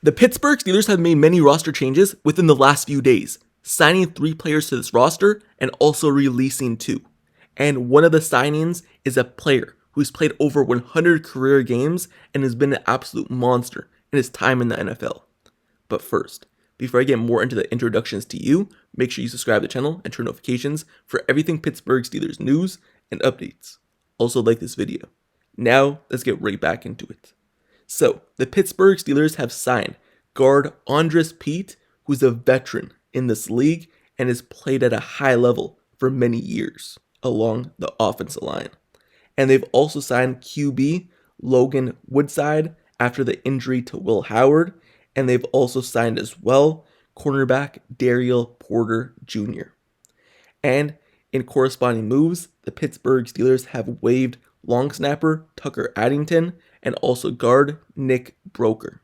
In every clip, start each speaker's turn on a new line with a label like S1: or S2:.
S1: The Pittsburgh Steelers have made many roster changes within the last few days, signing 3 players to this roster and also releasing 2. And one of the signings is a player who's played over 100 career games and has been an absolute monster in his time in the NFL. But first, before I get more into the introductions to you, make sure you subscribe to the channel and turn notifications for everything Pittsburgh Steelers news and updates. Also like this video. Now, let's get right back into it. So, the Pittsburgh Steelers have signed guard Andrus Peat, who's a veteran in this league and has played at a high level for many years along the offensive line. And they've also signed QB Logan Woodside after the injury to Will Howard, and they've also signed as well cornerback Dariel Porter Jr. And in corresponding moves, the Pittsburgh Steelers have waived long snapper Tucker Addington and also guard Nick Broeker.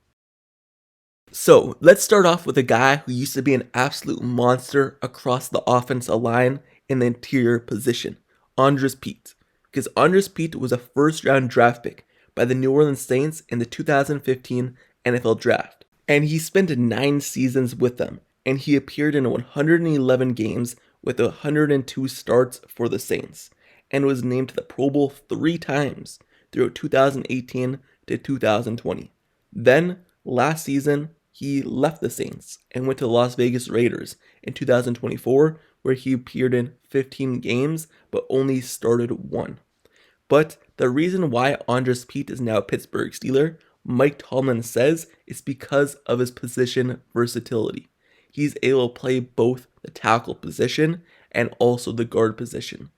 S1: So let's start off with a guy who used to be an absolute monster across the offensive line in the interior position, Andrus Peat. Because Andrus Peat was a first-round draft pick by the New Orleans Saints in the 2015 NFL Draft. And he spent 9 seasons with them, and he appeared in 111 games with 102 starts for the Saints, and was named to the Pro Bowl 3 times throughout 2018 to 2020. Then, last season, he left the Saints and went to the Las Vegas Raiders in 2024, where he appeared in 15 games but only started 1. But the reason why Andrus Peat is now a Pittsburgh Steeler, Mike Tomlin says, is because of his position versatility. He's able to play both the tackle position and also the guard position.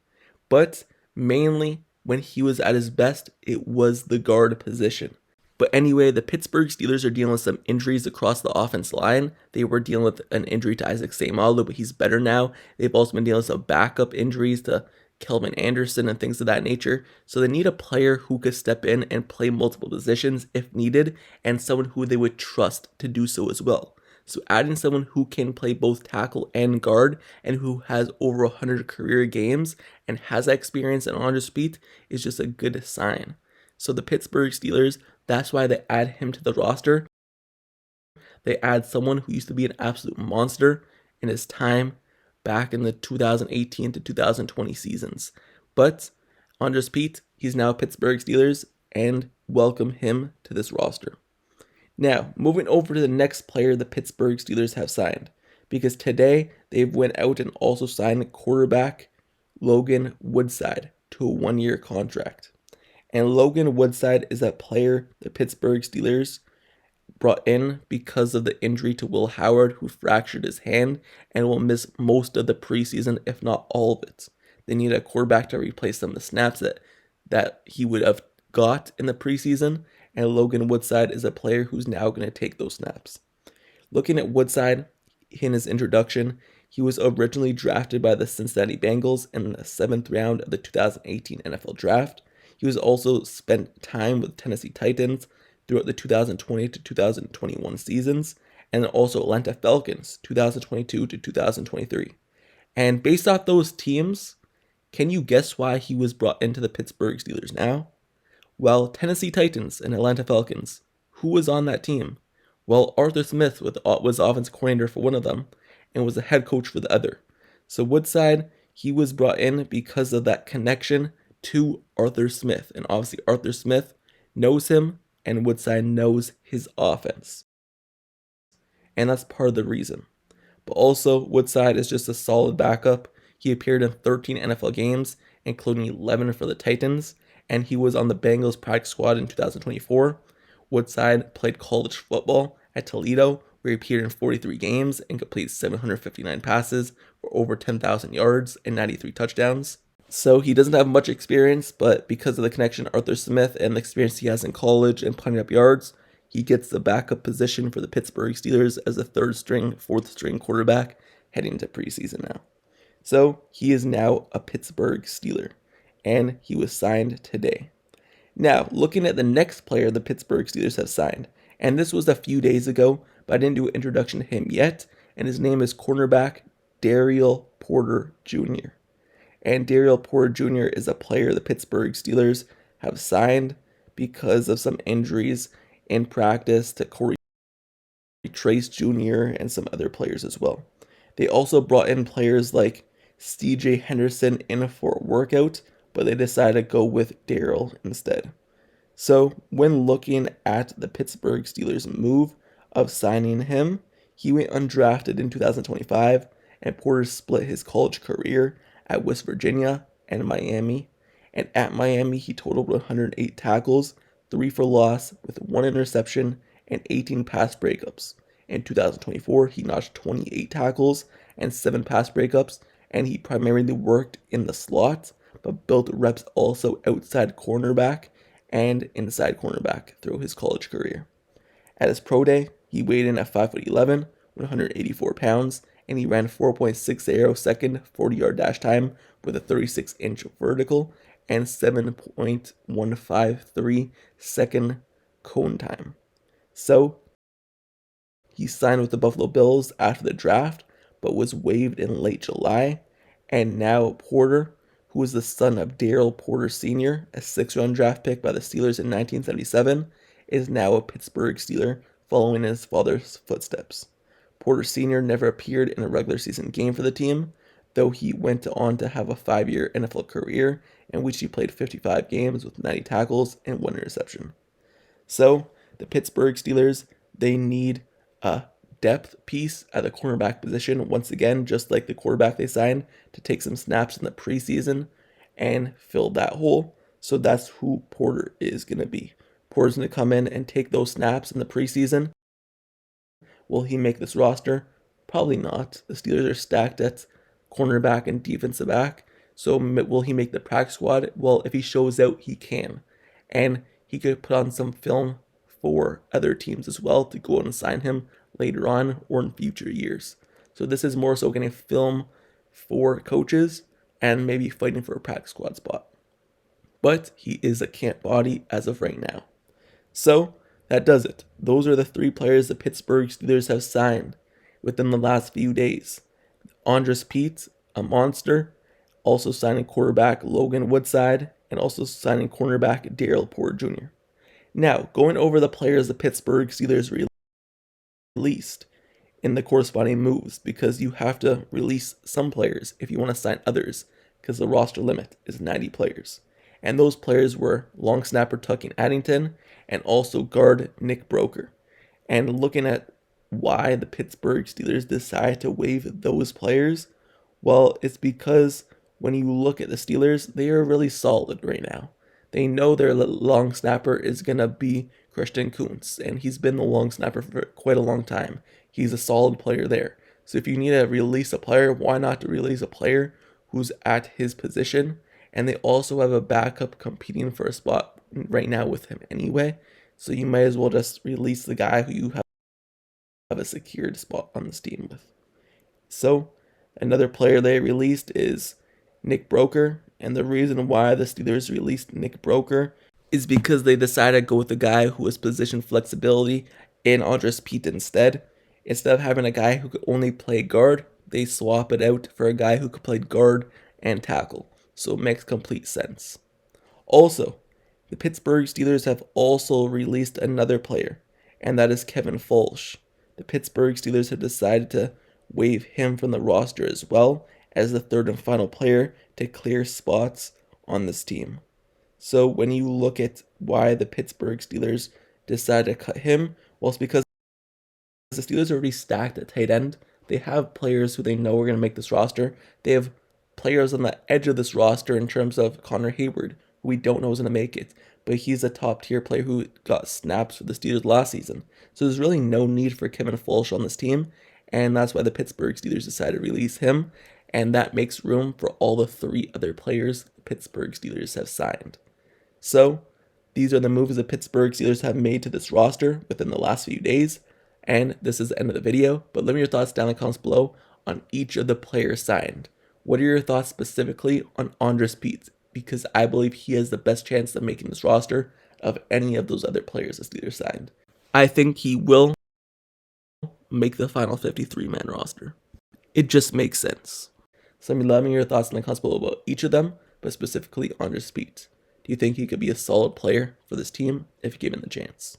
S1: But mainly, when he was at his best, it was the guard position. But anyway, the Pittsburgh Steelers are dealing with some injuries across the offense line. They were dealing with an injury to Isaac Seumalo, but he's better now. They've also been dealing with some backup injuries to Kelvin Anderson and things of that nature. So they need a player who could step in and play multiple positions if needed, and someone who they would trust to do so as well. So adding someone who can play both tackle and guard and who has over 100 career games and has that experience in Andrus Peat is just a good sign. So the Pittsburgh Steelers, that's why they add him to the roster. They add someone who used to be an absolute monster in his time back in the 2018 to 2020 seasons. But Andrus Peat, he's now Pittsburgh Steelers, and welcome him to this roster. Now, moving over to the next player the Pittsburgh Steelers have signed, because today they've went out and also signed quarterback Logan Woodside to a 1-year contract. And Logan Woodside is a player the Pittsburgh Steelers brought in because of the injury to Will Howard, who fractured his hand and will miss most of the preseason, if not all of it. They need a quarterback to replace some of the snaps that he would have got in the preseason, and Logan Woodside is a player who's now going to take those snaps. Looking at Woodside in his introduction, he was originally drafted by the Cincinnati Bengals in the 7th round of the 2018 NFL Draft. He was also spent time with Tennessee Titans throughout the 2020 to 2021 seasons, and then also Atlanta Falcons 2022 to 2023. And based off those teams, can you guess why he was brought into the Pittsburgh Steelers now? Well, Tennessee Titans and Atlanta Falcons. Who was on that team? Well, Arthur Smith was offensive coordinator for one of them and was the head coach for the other. So Woodside, he was brought in because of that connection to Arthur Smith. And obviously Arthur Smith knows him and Woodside knows his offense. And that's part of the reason. But also, Woodside is just a solid backup. He appeared in 13 NFL games, including 11 for the Titans, and he was on the Bengals practice squad in 2024. Woodside played college football at Toledo, where he appeared in 43 games and completed 759 passes for over 10,000 yards and 93 touchdowns. So he doesn't have much experience, but because of the connection to Arthur Smith and the experience he has in college and putting up yards, he gets the backup position for the Pittsburgh Steelers as a 3rd string, 4th string quarterback heading into preseason now. So he is now a Pittsburgh Steeler, and he was signed today. Now, looking at the next player the Pittsburgh Steelers have signed, and this was a few days ago, but I didn't do an introduction to him yet, and his name is cornerback Dariel Porter Jr. And Dariel Porter Jr. is a player the Pittsburgh Steelers have signed because of some injuries in practice to Corey Trace Jr., and some other players as well. They also brought in players like C.J. Henderson in for a workout, but they decided to go with Daryl instead. So when looking at the Pittsburgh Steelers' move of signing him, he went undrafted in 2025, and Porter split his college career at West Virginia and Miami. And at Miami, he totaled 108 tackles, 3 for loss, with 1 interception and 18 pass breakups. In 2024, he notched 28 tackles and 7 pass breakups, and he primarily worked in the slot, but built reps also outside cornerback and inside cornerback throughout his college career. At his pro day, he weighed in at 5'11", 184 pounds, and he ran 4.60 second 40-yard dash time with a 36-inch vertical and 7.153 second cone time. So, he signed with the Buffalo Bills after the draft, but was waived in late July, and now Porter, who is the son of Daryl Porter Sr., a 6th-round draft pick by the Steelers in 1977, is now a Pittsburgh Steeler following in his father's footsteps. Porter Sr. never appeared in a regular season game for the team, though he went on to have a 5-year NFL career in which he played 55 games with 90 tackles and 1 interception. So, the Pittsburgh Steelers, they need a depth piece at the cornerback position, once again, just like the quarterback they signed, to take some snaps in the preseason and fill that hole. So that's who Porter is going to be. Porter's going to come in and take those snaps in the preseason. Will he make this roster? Probably not. The Steelers are stacked at cornerback and defensive back. So will he make the practice squad? Well, if he shows out, he can. And he could put on some film for other teams as well to go out and sign him later on or in future years. So this is more so getting film for coaches and maybe fighting for a practice squad spot. But he is a camp body as of right now. So that does it. Those are the 3 players the Pittsburgh Steelers have signed within the last few days. Andrus Peat, a monster, also signing quarterback Logan Woodside, and also signing cornerback Daryl Porter Jr. Now, going over the players the Pittsburgh Steelers released in the corresponding moves, because you have to release some players if you want to sign others, because the roster limit is 90 players. And those players were long snapper Tucking Addington and also guard Nick Broeker. And looking at why the Pittsburgh Steelers decided to waive those players, well, it's because when you look at the Steelers, they are really solid right now. They know their long snapper is going to be Christian Kuntz, and he's been the long snapper for quite a long time. He's a solid player there. So if you need to release a player, why not release a player who's at his position? And they also have a backup competing for a spot right now with him anyway. So you might as well just release the guy who you have a secured spot on this team with. So another player they released is Nick Broeker. And the reason why the Steelers released Nick Broeker is because they decided to go with a guy who has position flexibility in Andrus Peat instead. Instead of having a guy who could only play guard, they swap it out for a guy who could play guard and tackle. So it makes complete sense. Also, the Pittsburgh Steelers have also released another player, and that is Kevin Fulch. The Pittsburgh Steelers have decided to waive him from the roster as well as the 3rd and final player to clear spots on this team. So when you look at why the Pittsburgh Steelers decided to cut him, well, it's because the Steelers are already stacked at tight end. They have players who they know are going to make this roster. They have players on the edge of this roster in terms of Connor Hayward, who we don't know is going to make it, but he's a top tier player who got snaps for the Steelers last season. So there's really no need for Kevin Fulch on this team, and that's why the Pittsburgh Steelers decided to release him, and that makes room for all the 3 other players the Pittsburgh Steelers have signed. So these are the moves the Pittsburgh Steelers have made to this roster within the last few days, and this is the end of the video, but let me know your thoughts down in the comments below on each of the players signed. What are your thoughts specifically on Andrus Peat? Because I believe he has the best chance of making this roster of any of those other players the Steelers signed. I think he will make the final 53-man roster. It just makes sense. So let me know your thoughts in the comments below about each of them, but specifically Andrus Peat. Do you think he could be a solid player for this team if given the chance?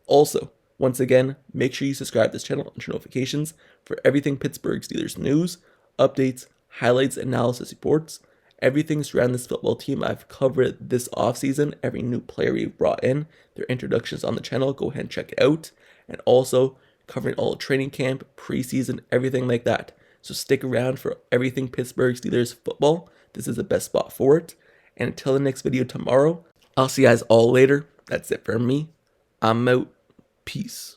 S1: Also, Once again, make sure you subscribe to this channel and turn notifications for everything Pittsburgh Steelers news, updates, highlights, analysis reports, everything surrounding this football team I've covered this offseason, every new player we've brought in, their introductions on the channel, go ahead and check it out, and also covering all training camp, preseason, everything like that. So stick around for everything Pittsburgh Steelers football. This is the best spot for it. And until the next video tomorrow, I'll see you guys all later. That's it for me. I'm out. Peace.